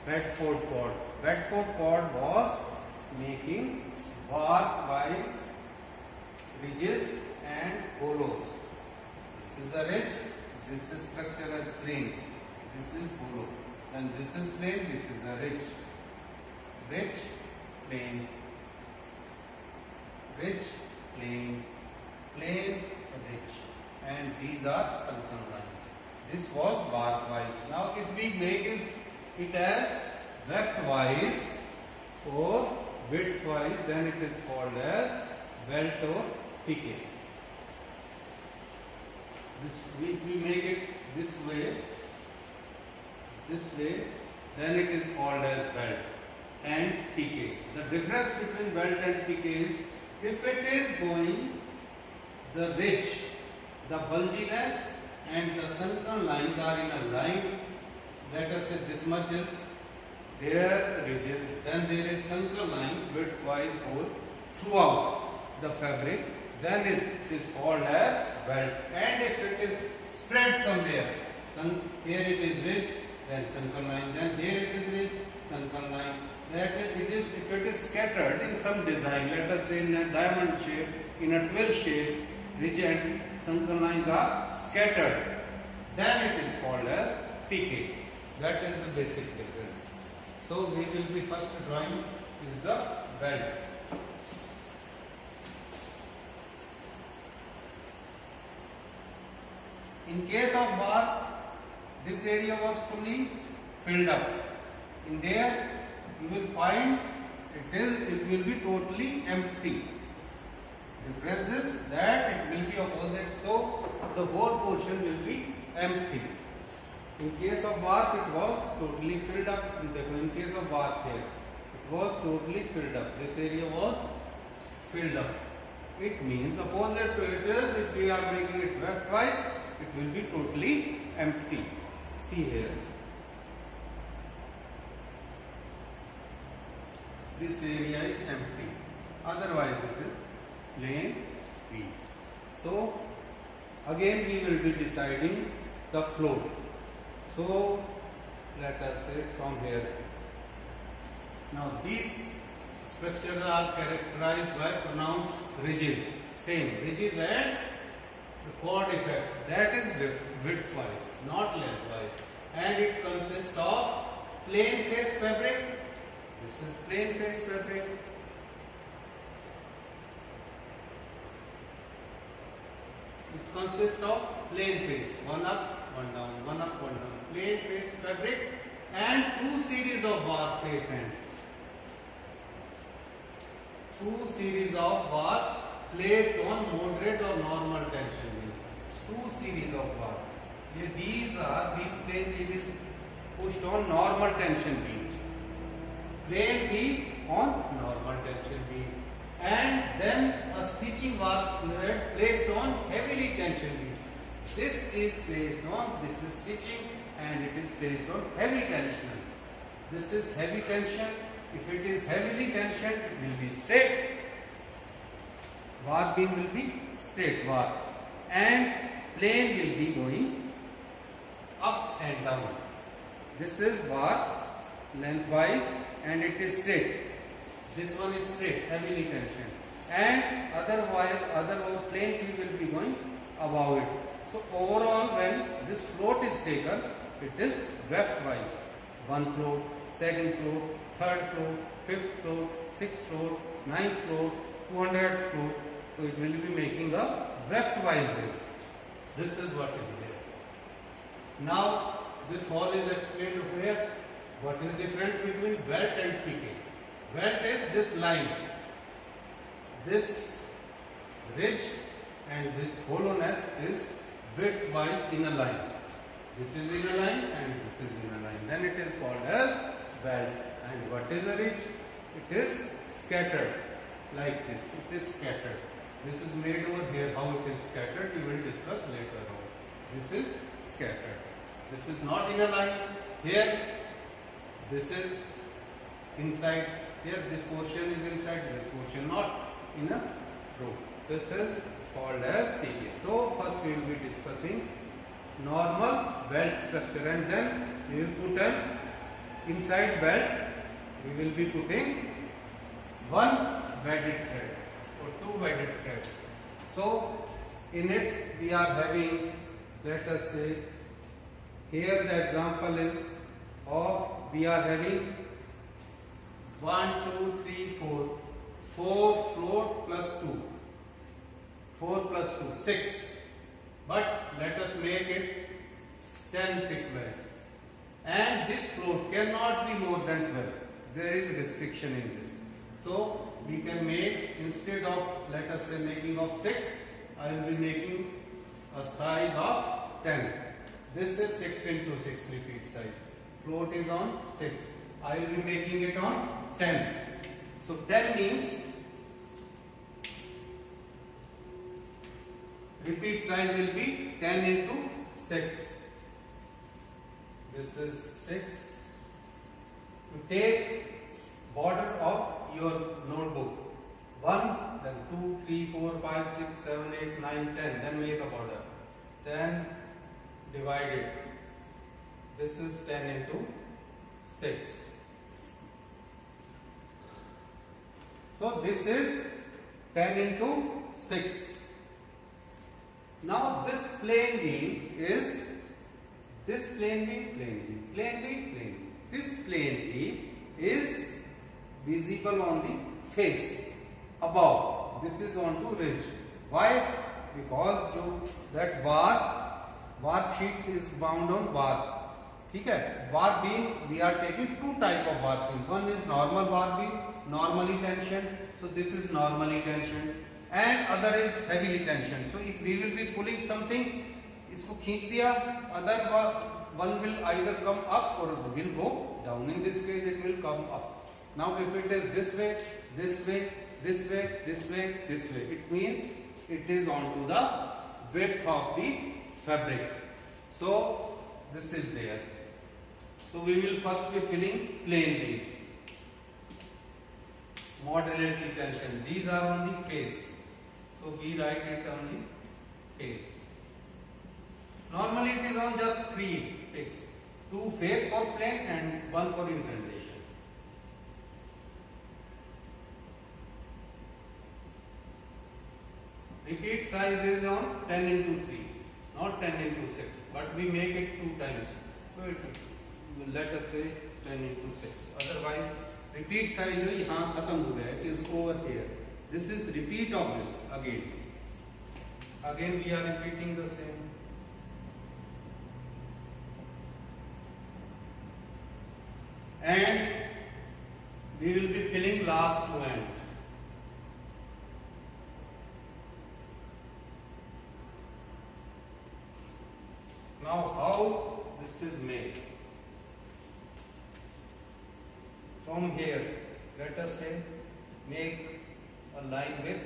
Bedford cord. Bedford cord was making bark-wise ridges and hollows. This is a ridge, this is structure as plane, this is hollow. And this is plane, this is a ridge. Ridge, plane, ridge, plane, plane, ridge. And these are sunken lines. This was bark-wise. Now if we make it as weft-wise or width-wise, then it is called as welt or piquet. If we make it this way, then it is called as welt and piquet. The difference between welt and piquet is, if it is going the ridge, the bulginess and the sunken lines are in a line, let us say this much is their ridges, then there is sunken lines width-wise whole throughout the fabric, then it is called as welt. And if it is spread somewhere, here it is ridge, then sunken line, then there it is ridge, sunken line. If it is scattered in some design, let us say in a diamond shape, in a 12 shape, ridge and sunken lines are scattered, then it is called as piquet. That is the basic difference. So we will be first drawing is the welt. In case of bark, this area was fully filled up. In there, you will find it will be totally empty. Difference is that it will be opposite, so the whole portion will be empty. In case of bark, it was totally filled up. In case of bark here, it was totally filled up. This area was filled up. It means opposite to it is, if we are making it weft-wise, it will be totally empty. See here. This area is empty. Otherwise it is plain feet. So again we will be deciding the float. So let us say from here. Now these structures are characterized by pronounced ridges. Same ridges and the cord effect. That is width-wise, not length-wise. And it consists of plain face fabric. This is plain face fabric. It consists of plain face, one up, one down, one up, one down. Plain face fabric and two series of bar face end. Two series of bar placed on moderate or normal tension beam. Two series of bar. These plain beam is pushed on normal tension beam. Plain beam on normal tension beam. And then a stitching bar thread placed on heavily tension beam. This is placed on, this is stitching and it is placed on heavy tension. This is heavy tension. If it is heavily tensioned, it will be straight. Bar beam will be straight bar. And plane will be going up and down. This is bar lengthwise and it is straight. This one is straight, heavily tensioned. And other plane beam will be going above it. So overall, when this float is taken, it is weft-wise. One float, second float, third float, fifth float, sixth float, ninth float, 200th float. So it will be making a weft-wise base. This is what is there. Now this whole is explained here. What is different between welt and piquet? Welt is this line, this ridge and this hollowness is width-wise in a line. This is in a line and this is in a line. Then it is called as welt. And what is a ridge? It is scattered like this. It is scattered. This is made over here. How it is scattered, we will discuss later on. This is scattered. This is not in a line. Here, this is inside. Here, this portion is inside. This portion not in a row. This is called as piquet. So first we will be discussing normal welt structure and then we will put an inside belt we will be putting one wedded thread or two wedded threads. So in it we are having, let us say, here the example is of we are having 1, 2, 3, 4, 4 float plus 2, 4 plus 2, 6. But let us make it 10 thick weld. And this float cannot be more than 12. There is restriction in this. So we can make, instead of let us say making of 6, I will be making a size of 10. This is 6 into 6 repeat size. Float is on 6. I will be making it on 10. So 10 means repeat size will be 10 into 6. This is 6. You take border of your notebook. 1, then 2, 3, 4, 5, 6, 7, 8, 9, 10. Then make a border. Then divide it. This is 10 into 6. So this is 10 into 6. Now this plane beam is this plane beam, plane beam, plane beam, plane beam. This plane beam is visible on the face above. This is onto ridge. Why? Because that warp sheet is bound on warp. Okay? Warp beam, we are taking two type of warp beam. One is normal warp beam, normally tensioned. So this is normally tensioned. And other is heavily tensioned. So if we will be pulling something, इसको खींच दिया, other one will either come up or will go down. In this case, it will come up. Now, if it is this way, this way, this way, this way, this way, it means it is onto the width of the fabric. So this is there. So we will first be filling plain beam. Modulated tension. These are on the face. So we write it on the face. Normally it is on just 3 peaks. 2 face for plane and 1 for indentation. Repeat size is on 10 into 3, not 10 into 6. But we make it 2 times. So it will, let us say 10 into 6. Otherwise, repeat size जो यहाँ खत्म हो गया, it is over here. This is repeat of this again. Again we are repeating the same. And we will be filling last 2 ends. Now how this is made? From here, let us say make a line with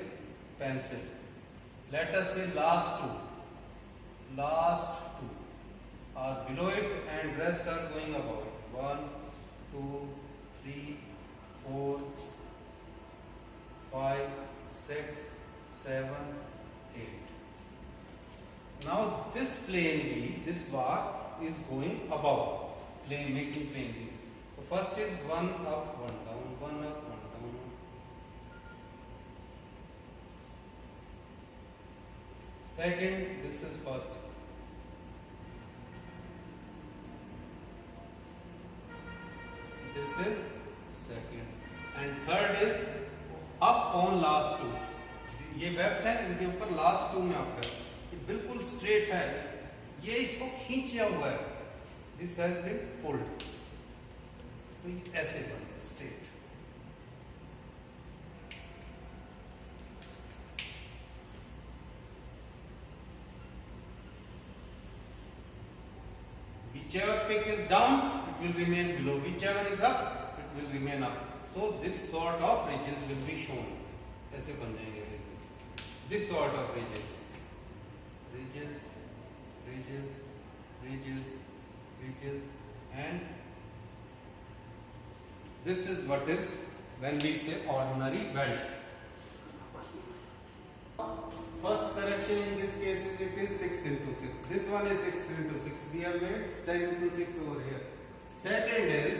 pencil. Let us say last two are below it and rest are going above it. 1, 2, 3, 4, 5, 6, 7, 8. Now this plane B, this bar is going above, making plane B. So first is 1 up, 1 down, 1 up, 1 down. Second, this is first. This is second. And third is up on last 2. ये weft है, इनके ऊपर last 2 में आप है, ये बिल्कुल straight है, ये इसको खींचा हुआ है. This has been pulled. तो ये ऐसे बन straight. Whichever peak is down, it will remain below. Whichever is up, it will remain up. So this sort of ridges will be shown. ऐसे बन जाएंगे ridges. This sort of ridges, and this is what is when we say ordinary weld. First correction in this case is it is 6 into 6. This one is 6 into 6. We have made 10 into 6 over here. Second is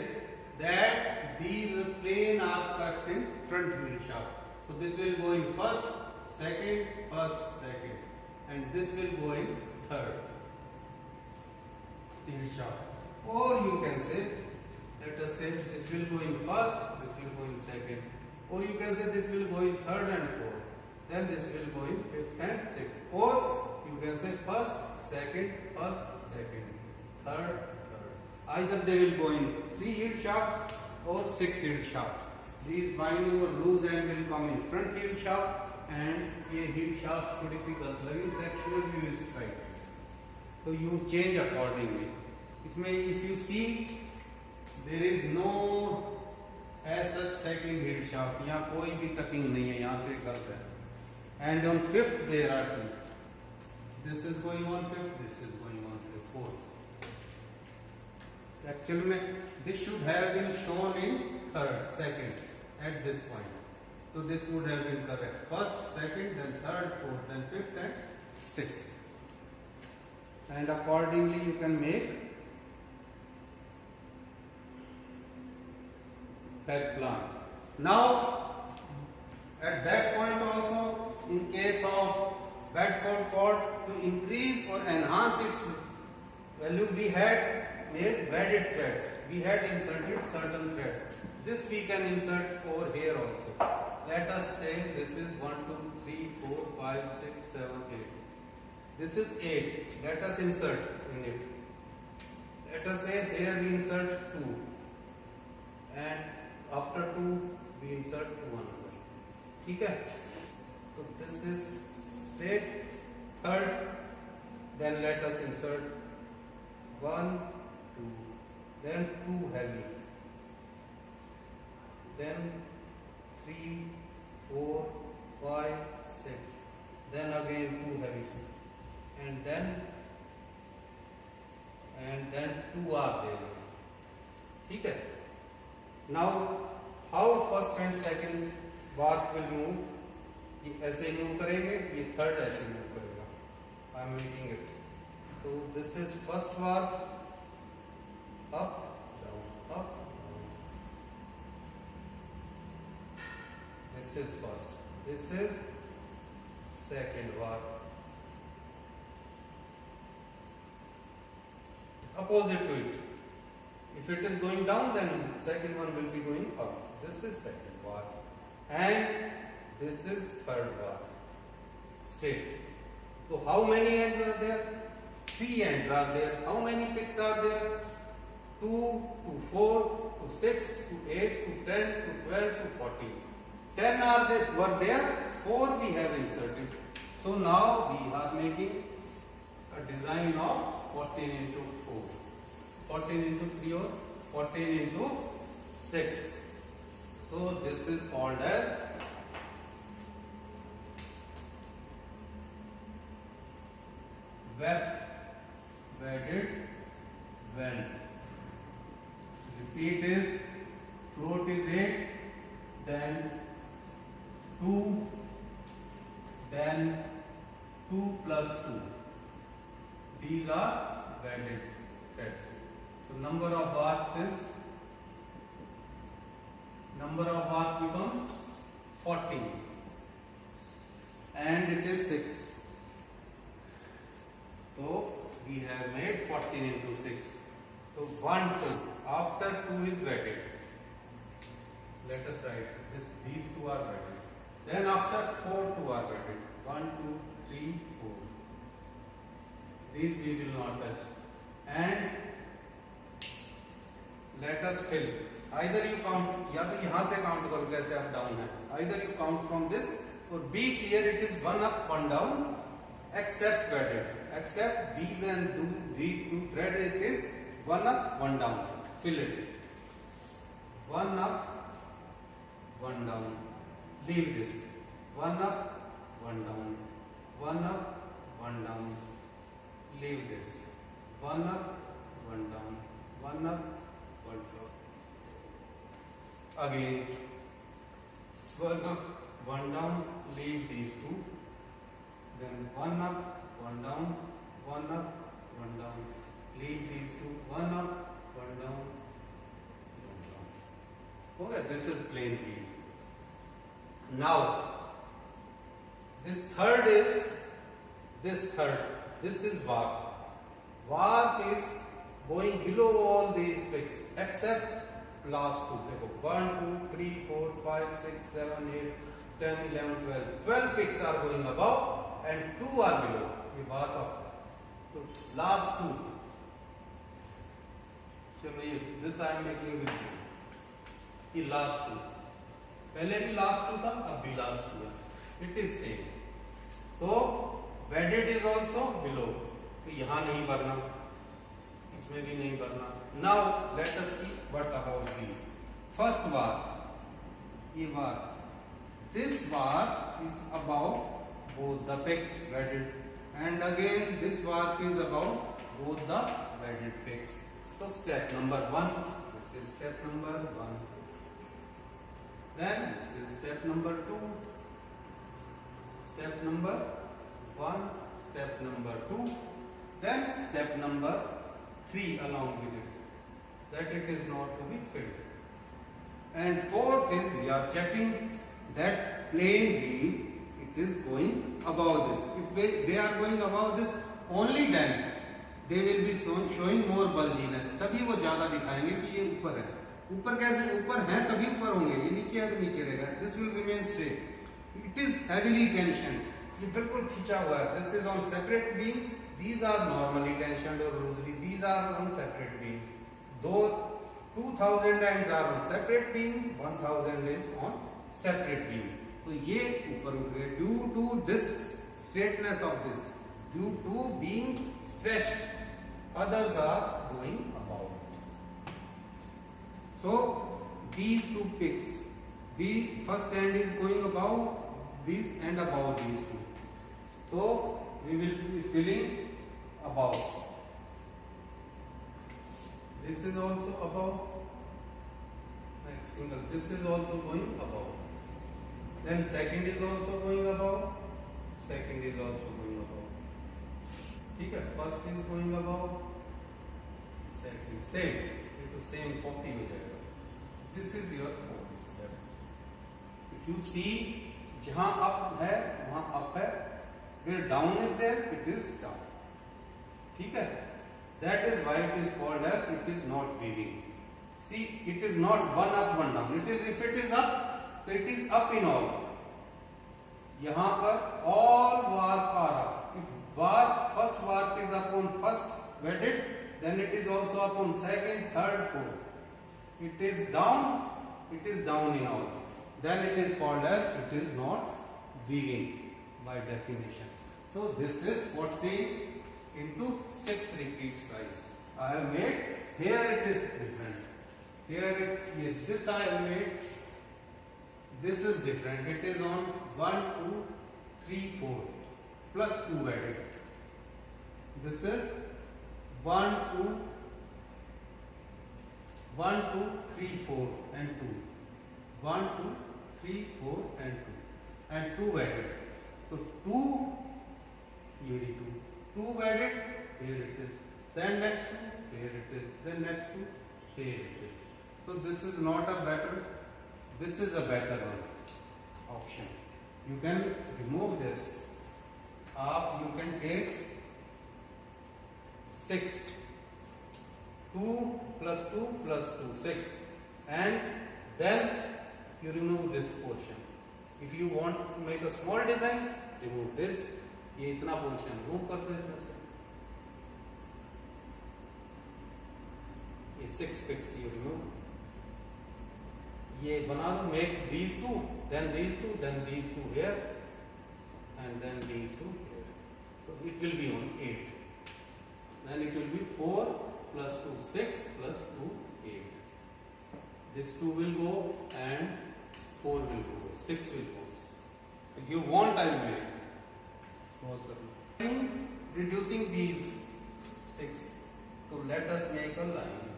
front heel shaft. So this will go in first, second, and this will go in third heel shaft. Or you can say, let us say this will go in first, this will go in second. Or you can say this will go in third and fourth. Then this will go in fifth and sixth. Or you can say first, second, third. Either they will go in 3 heel shafts or 6 heel shafts. These binding or loose end will come in front heel shaft, and ये heel shaft थोड़ी सी गलत लगी, sectional view is right. So you change accordingly. इसमें if you see there is no as such second heel shaft. यहाँ कोई भी cutting नहीं है, यहाँ से गलत है. And on fifth there are 2. This is going on fifth, this is going on fourth. Actually, this should have been shown in third, second at this point. So this would have been correct. First, second, then third, fourth, then fifth and sixth. And accordingly you can make peg plan. Now, at that point also, in case of Bedford cord, to increase or enhance its value, we had made wedded threads. We had inserted certain threads. This we can insert over here also. Let us say this is 1, 2, 3, 4, 5, 6, 7, 8. This is 8. Let us insert in it. Let us say here we insert 2. And after 2 we insert 2 another. Okay? So this is straight. Third. Then let us insert 1, 2. Then 2 heavy. Then 3, 4, 5, 6. Then again 2 heavy. And then 2 are there. Okay? Now, how first and second bath will move? ये ऐसे move करेंगे, ये third ऐसे move करेगा. I am making it. So this is first bar, up, down, up, down. This is first. This is second bar. Opposite to it. If it is going down, then second one will be going up. This is second bar. And this is third bar. Straight. So how many ends are there? 3 ends are there. How many picks are there? 2 to 4 to 6 to 8 to 10 to 12 to 14. 10 are there, were there, 4 we have inserted. So now we are making a design of 14 into 4. 14 into 3 or 14 into 6. So this is called as wedded wend. Repeat is float is 8, then 2, then 2 plus 2. These are wedded threads. So number of baths become 14 and it is 6. So we have made 14 into 6. So 1, 2. After 2 is wedded. Let us write this. These 2 are wedded. Then after 4, 2 are wedded. 1, 2, 3, 4. These we will not touch. And let us fill. Either you count, या तो यहाँ से count करो कैसे up down है. Either you count from this, or be clear it is 1 up, 1 down, except wedded. Except these and these 2 thread, it is 1 up, 1 down. Fill it. 1 up, 1 down. Leave this. 1 up, 1 down. 1 up, 1 down. Leave this. 1 up, 1 down. 1 up, 1 down. Again, 1 up, 1 down. Leave these 2. Then 1 up, 1 down. 1 up, 1 down. Leave these 2. 1 up, 1 down. 1 down. Okay, this is plain field. Now, this third is this is warp. Warp is going below all these picks except last two. देखो 1, 2, 3, 4, 5, 6, 7, 8, 10, 11, 12. 12 picks are going above and 2 are below. ये warp up है. तो last two. चलो ये this I am making with you. ये last two. पहले भी last two था, अब भी last two है. It is same. तो wedded is also below. तो यहाँ नहीं भरना, इसमें भी नहीं भरना. Now let us see what about the first bar. ये bar. This bar is above both the pegs wedded, and again this bar is above both the wedded pegs. So step number 1. This is step number 1. Then this is step number 2. Step number 1. Step number 2. Then step number 3 along with it, that it is not to be filled. And fourth is we are checking that plane weave, it is going above this. If they are going above this, only then they will be showing more bulginess. तभी वो ज्यादा दिखाएंगे कि ये ऊपर है. ऊपर कैसे ऊपर है तभी ऊपर होंगे, ये नीचे है तो नीचे रहेगा. This will remain straight. It is heavily tensioned. ये बिल्कुल खींचा हुआ है. This is on separate beam. These are normally tensioned or loosely. These are on separate beams. Though 2000 ends are on separate beam, 1000 is on separate beam. तो ये ऊपर उठ गए due to this straightness of this, due to being stretched. Others are going above. So these two picks, the first end is going above these and above these two. So we will be filling above. This is also above. Like single. This is also going above. Then second is also going above. Second is also going above. ठीक है. First is going above. Second same. ये तो same copy हो जाएगा. This is your fourth step. If you see जहाँ up है वहाँ up है. Where down is there, it is down. ठीक है? That is why it is called as it is not weaving. See, it is not one up, one down. It is, if it is up, so it is up in all. यहाँ पर all warp are up. If warp, first warp is up on first wedded, then it is also up on second, third, fourth. It is down in all. Then it is called as it is not weaving by definition. So this is 40 into 6 repeat size. I have made, here it is different. Here this I have made, this is different. It is on 1, 2, 3, 4 plus 2 added. This is 1, 2, 3, 4 and 2. 1, 2, 3, 4 and 2. And 2 added. So 2, here it is. 2 added, here it is. Then next 2, here it is. Then next 2, here it is. So this is not a better, this is a better one option. You can remove this. You can take 6. 2 plus 2 plus 2, 6. And then you remove this portion. If you want to make a small design, remove this. ये इतना portion remove कर दो इसमें से. ये 6 picks you remove. ये बना दो, make these two, then these two, then these two here, and then these two here. So it will be on 8. Then it will be 4 plus 2, 6 plus 2, 8. This 2 will go and 4 will go, 6 will go. If you want, I will make. Reducing these 6. So let us make a line.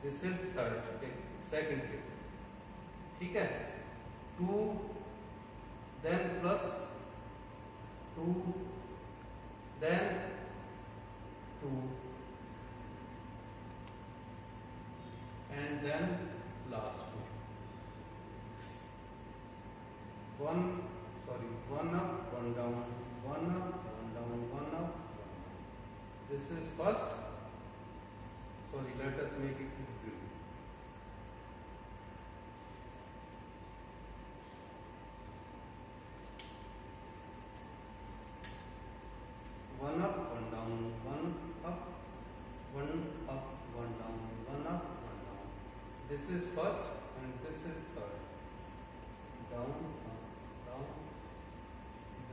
This is third tick, second tick. ठीक है? 2, then plus 2, then 2, and then last 2. one up, one down, one up, one down, one up, one down. This is first. Sorry, let us make it blue. One up, one down, one up, one up, one down, one up, one down. This is first and this is third. Down, up, down.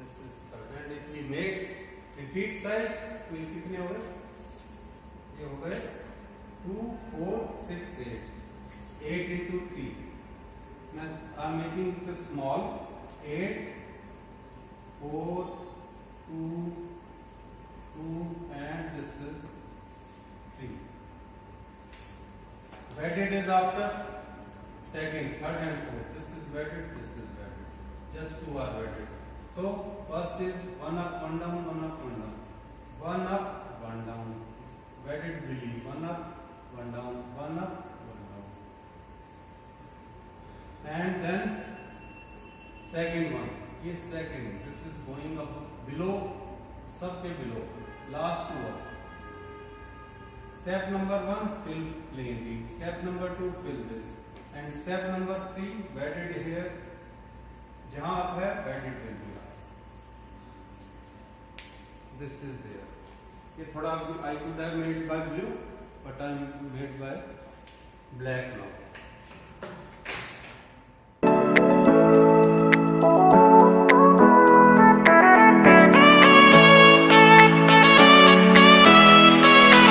This is third. And if we make repeat size, तो ये कितने हो गए? ये हो गए 2, 4, 6, 8. 8 into 3. Now I am making it small. 8, 4, 2, 2, and this is 3. Wedded is after second, third, and fourth. This is wedded, this is wedded. Just 2 are wedded. So first is one up, one down, one up, one down. One up, one down. Wedded really. One up, one down, one up, one down. And then second one. Yes, second. This is going up below, सबके below. Last 2 up. Step number 1, fill plain leaf. Step number 2, fill this. And step number 3, bedded here. जहाँ up है, bedded will be. This is there. ये थोड़ा I could have made by blue, but I made by black now.